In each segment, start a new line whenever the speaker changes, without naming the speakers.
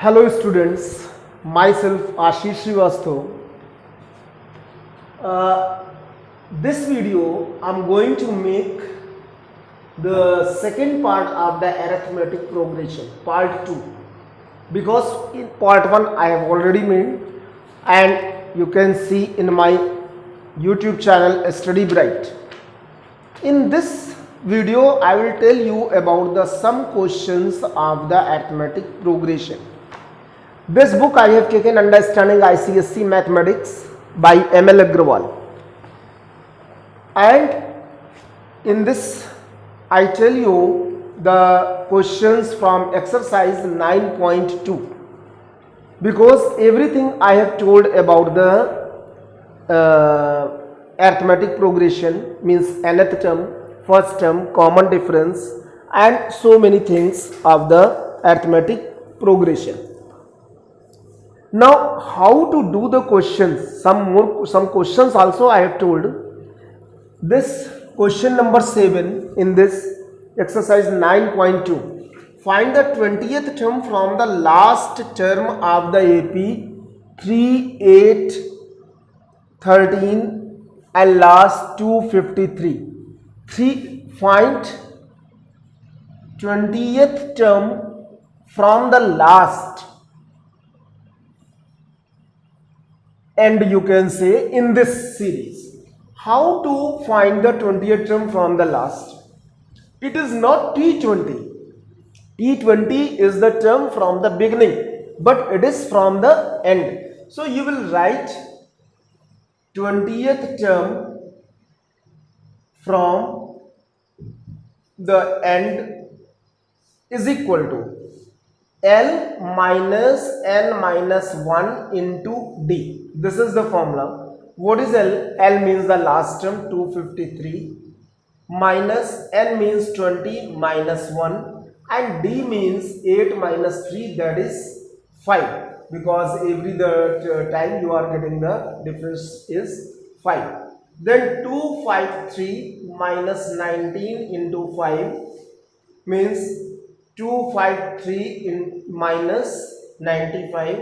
Hello students, myself Ashish Srivastav. This video I'm going to make the second part of the arithmetic progression, part 2, because in part 1 I have already made and you can see in my YouTube channel Study Bright. In this video I will tell you about the some questions of the arithmetic progression. This book I have taken Understanding ICSE Mathematics by M.L. Agrawal, and in this I tell you the questions from exercise 9.2, because everything I have told about the arithmetic progression means nth term, first term, common difference and so many things of the arithmetic progression. Now how to do the questions, some questions also I have told. This question number 7 in this exercise 9.2, find the 20th term from the last term of the AP 3, 8, 13 and last 253. Find 20th term from the last, and you can say in this series. How to find the 20th term from the last? It is not T20. T20 is the term from the beginning, but it is from the end. So you will write 20th term from the end is equal to L minus N minus 1 into D. This is the formula. What is L? L means the last term 253, minus N means 20 minus 1, and D means 8 minus 3, that is 5, because every time you are getting the difference is 5. Then 253 minus 19 into 5 means 253 in minus 95,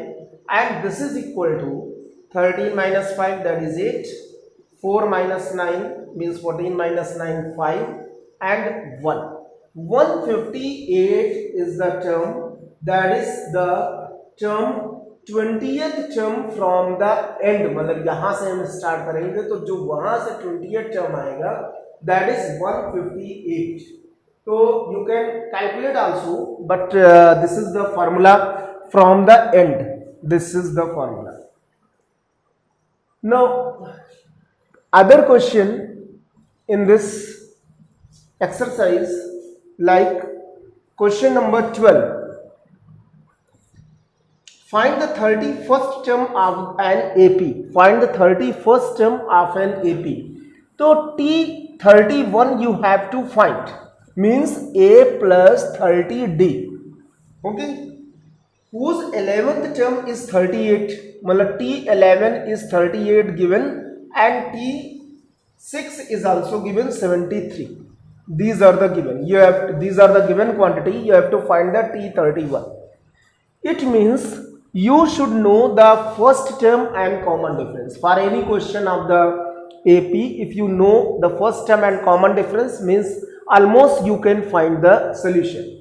and this is equal to 13 minus 5, that is 8, 4 minus 9 means 14 minus 9, 5, and 1. 158 is the term, that is the term 20th term from the end. मतलब यहाँ से हम start करेंगे तो जो वहाँ से 20th term आएगा, that is 158. So you can calculate also, but this is the formula from the end. This is the formula. Now, other question in this exercise, like question number 12. Find the 31st term of an AP. Find the 31st term of an AP. So T31 you have to find. Means A plus 30D. Okay. Whose 11th term is 38. मतलब T11 is 38 given, and T6 is also given 73. These are the given. These are the given quantity. You have to find the T31. It means you should know the first term and common difference. For any question of the AP, if you know the first term and common difference, means almost you can find the solution.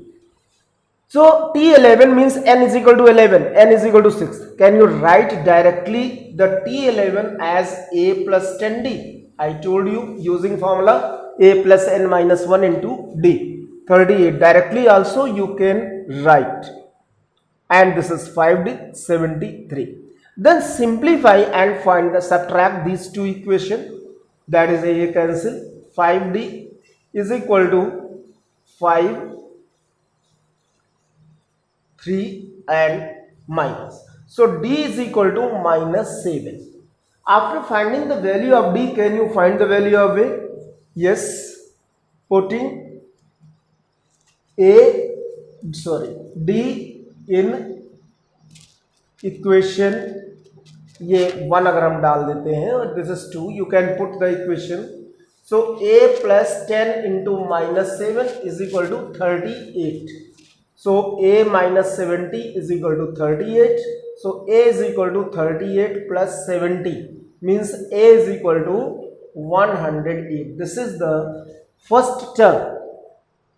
So T11 means N is equal to 11, N is equal to 6. Can you write directly the T11 as A plus 10D? I told you using formula A plus N minus 1 into D. 38 directly also you can write. And this is 5D, 73. Then simplify and find the subtract these two equations. That is A cancel. 5D is equal to 5, 3 and minus. So D is equal to minus 7. After finding the value of D, can you find the value of A? Yes. Putting D in equation, ये 1 अगर हम डाल देते हैं और this is 2, you can put the equation. So A plus 10 into minus 7 is equal to 38. So a minus 70 is equal to 38. So a is equal to 38 plus 70 means a is equal to 108. This is the first term.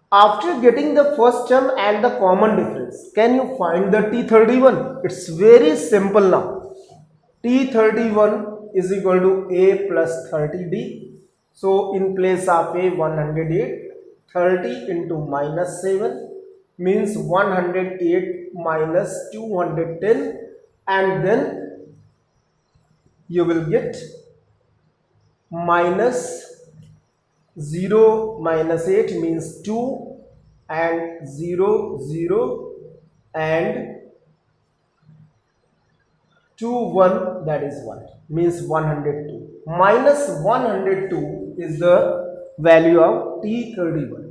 After getting the first term and the common difference, can you find the T31? It's very simple now. T31 is equal to a plus 30d. So in place of a 108, 30 into minus 7 means 108 minus 210, and then you will get minus 0 minus 8 means 2, and 0 0 and 2 1, that is 1, means 102. Minus 102 is the value of T31.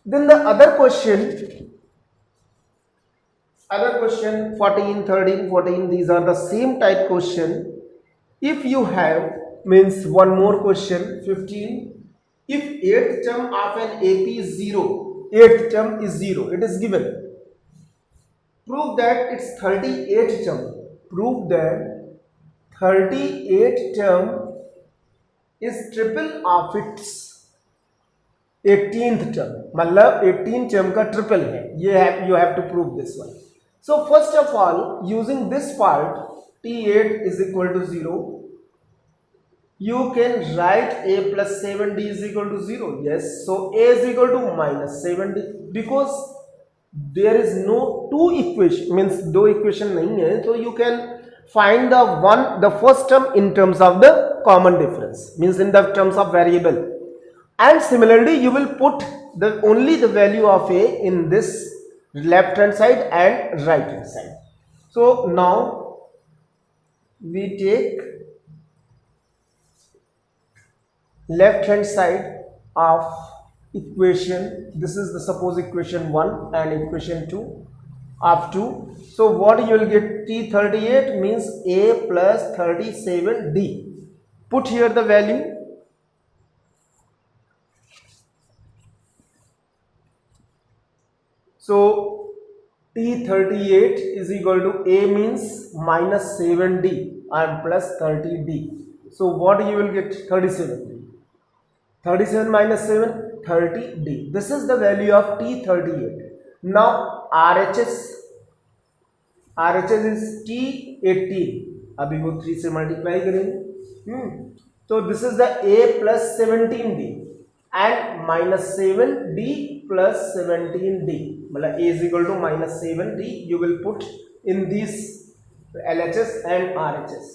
Then the other question 14, 13, 14, these are the same type question. If you have, means one more question 15, if 8th term of an AP is 0, 8th term is 0, it is given. Prove that its 38th term, prove that 38th term is triple of its 18th term, मतलब 18th term का triple है, you have to prove this one. So first of all, using this part, T8 is equal to 0, you can write a plus 7d is equal to 0. Yes, so a is equal to minus 7d, because there is no two equation, means दो equation नहीं है, so you can find the first term in terms of the common difference, means in the terms of variable, and similarly you will put only the value of a in this left hand side and right hand side. So now we take left hand side of equation, this is the suppose equation 1 and equation 2 of 2. So what you will get, T38 means a plus 37d. Put here the value. So T38 is equal to a means minus 7d and plus 30d. So what you will get, 37d. 37 minus 7, 30d. This is the value of T38. Now RHS is T18. अभी वो 3 से multiply करेंगे. So this is the a plus 17d and minus 7d plus 17d. मतलब a is equal to minus 7d. You will put in these LHS and RHS.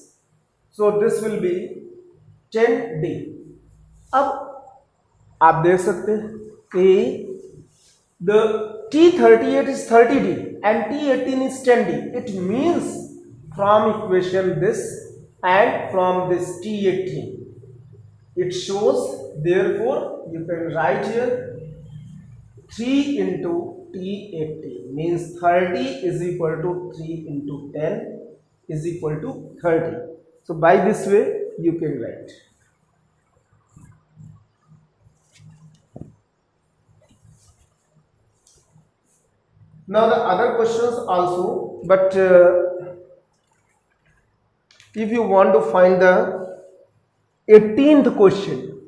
So this will be 10d. अब आप देख सकते हैं कि the T38 is 30d and T18 is 10d. It means from equation this and from this T18, it shows, therefore you can write here 3 into T18 means 30 is equal to 3 into 10 is equal to 30. So by this way you can write. Now the other questions also, but if you want to find the 18th question,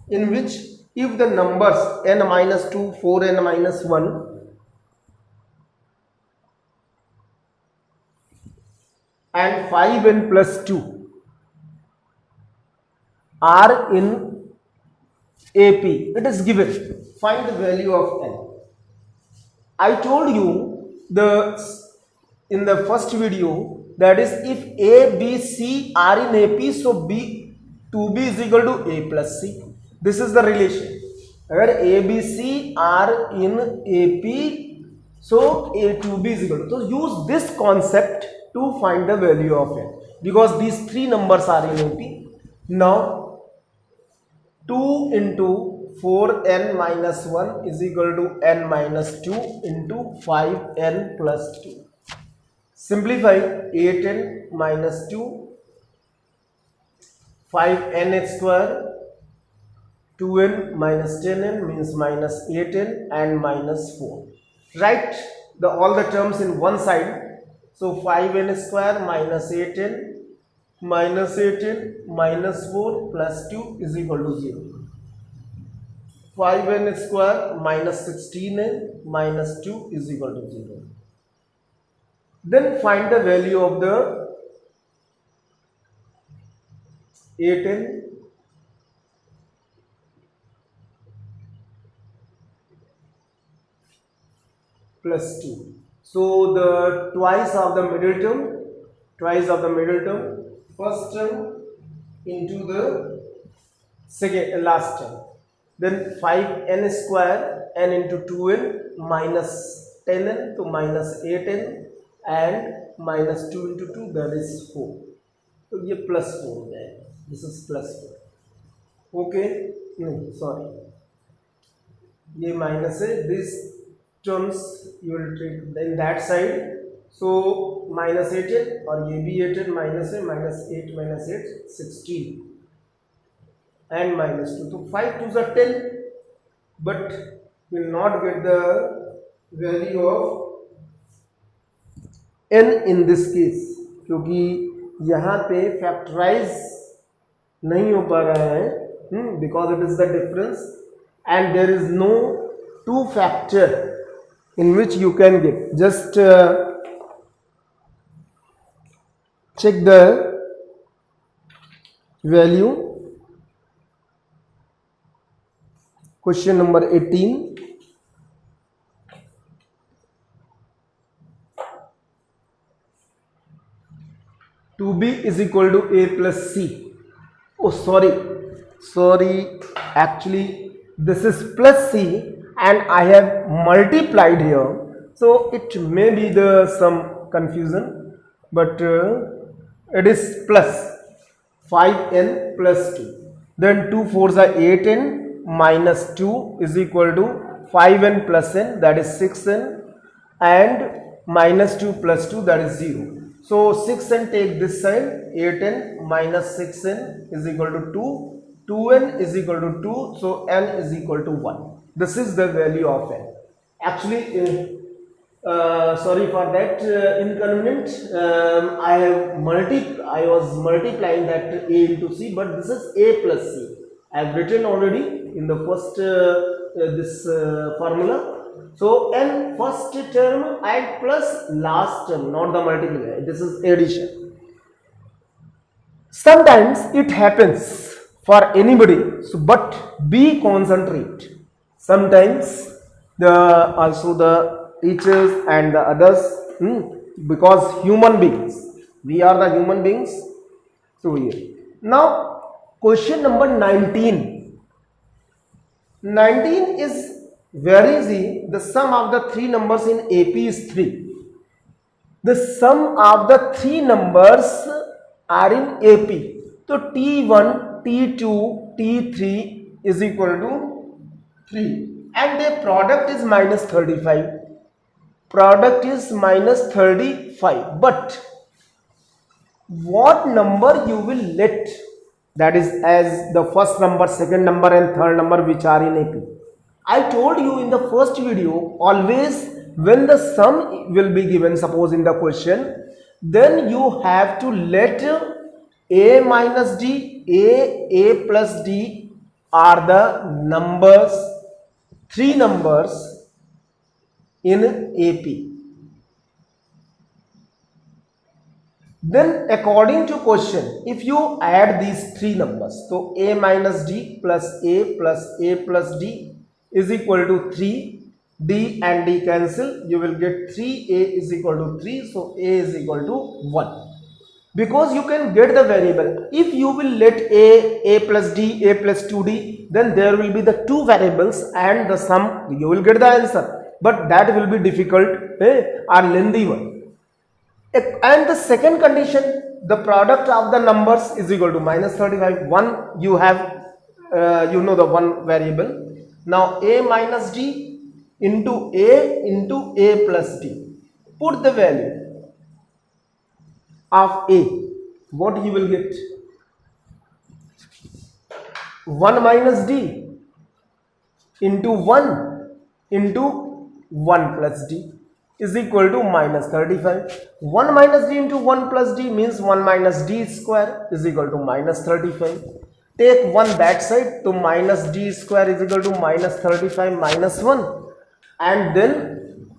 in which if the numbers n minus 2, 4n minus 1 and 5n plus 2 are in AP, it is given, find the value of n. I told you in the first video, that is if A, B, C are in AP, so 2B is equal to A plus C. This is the relation. Agar A, B, C are in AP, so A, 2B is equal to. So use this concept to find the value of n, because these three numbers are in AP. Now 2 into 4n minus 1 is equal to n minus 2 into 5n plus 2. Simplify 8n minus 2, 5n square 2n minus 10n means minus 8n and minus 4. Write all the terms in one side. So 5n square minus 8n minus 8n minus 4 plus 2 is equal to 0. 5n square minus 16n minus 2 is equal to 0. Then find the value of the 8n plus 2. So the twice of the middle term, first term into the last term. Then 5n square n into 2n minus 10n to minus 8n and minus 2 into 2, that is 4. So ये plus 4 है, this is plus 4. Okay, no, sorry, ये minus है, this terms you will take in that side. So minus 8n और ये भी 8n minus है, minus 8 minus 8 16 and minus 2. So 5 2s are 10, but will not get the value of n in this case, क्योंकि यहाँ पे factorise नहीं हो पा रहा है, because it is the difference and there is no two factor in which you can get. Just check the value. Question number 18. To B is equal to A plus C. Oh, sorry, actually this is plus C and I have multiplied here, so it may be some confusion, but it is plus 5n plus 2. Then 2 4s are 8n minus 2 is equal to 5n plus n, that is 6n, and minus 2 plus 2, that is 0. So 6n take this side, 8n minus 6n is equal to 2, 2n is equal to 2, so n is equal to 1. This is the value of n. Actually, sorry for that inconvenient. I was multiplying that a into c, but this is a plus c. I have written already in the first formula. So n first term and plus last term, not the multiplier. This is addition. Sometimes it happens for anybody, so but be concentrate. Sometimes also the teachers and the others, because human beings, we are the human beings. So here now question number 19. 19 is very easy. The sum of the three numbers in AP is 3. The sum of the three numbers are in AP. So T1, T2, T3 is equal to 3. And the product is minus 35. Product is minus 35. But what number you will let? That is as the first number, second number and third number which are in AP. I told you in the first video, always when the sum will be given, suppose in the question, then you have to let A minus D, A plus D are the numbers, three numbers in AP. Then according to question, if you add these three numbers, so A minus D plus A plus D is equal to 3, D and D cancel, you will get 3A is equal to 3, so A is equal to 1. Because you can get the variable, if you will let A plus D, A plus 2D, then there will be the two variables and the sum, you will get the answer. But that will be difficult or lengthy one. And the second condition, the product of the numbers is equal to minus 35. One you have, the one variable. Now A minus D into A plus D. Put the value of A. What you will get? 1 minus D. into 1 into 1 plus d is equal to minus 35. 1 minus d into 1 plus d means 1 minus d square is equal to minus 35. Take 1 that side, to minus d square is equal to minus 35 minus 1, and then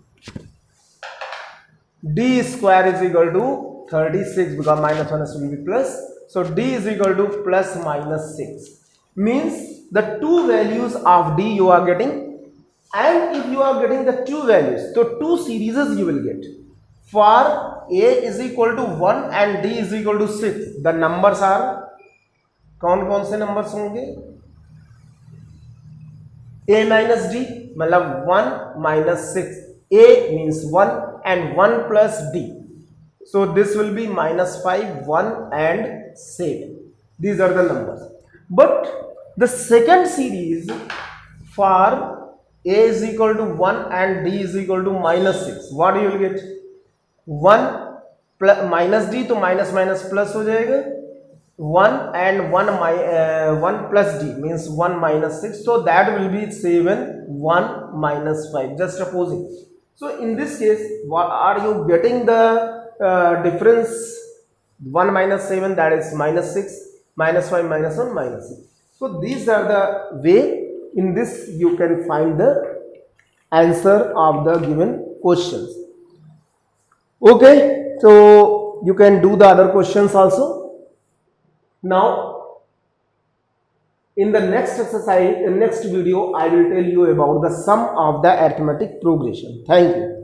d square is equal to 36 because minus 1 has to be plus. So d is equal to plus minus 6 means the two values of d you are getting, and if you are getting the two values, so two series you will get. For a is equal to 1 and d is equal to 6, the numbers are, कौन कौन से numbers होंगे? a minus d मतलब 1 minus 6, a means 1 and 1 plus d, so this will be minus 5, 1 and 7. These are the numbers. But the second series for a is equal to 1 and d is equal to minus 6, what you will get? 1 plus minus d तो minus minus plus हो जाएगा, 1 and 1 plus d means 1 minus 6, so that will be 7, 1 minus 5, just opposing. So in this case, what are you getting the difference? 1 minus 7, that is minus 6, minus 5 minus 1 minus 6. So these are the way in this you can find the answer of the given questions. Okay, so you can do the other questions also. Now in the next exercise, in next video, I will tell you about the sum of the arithmetic progression. Thank you.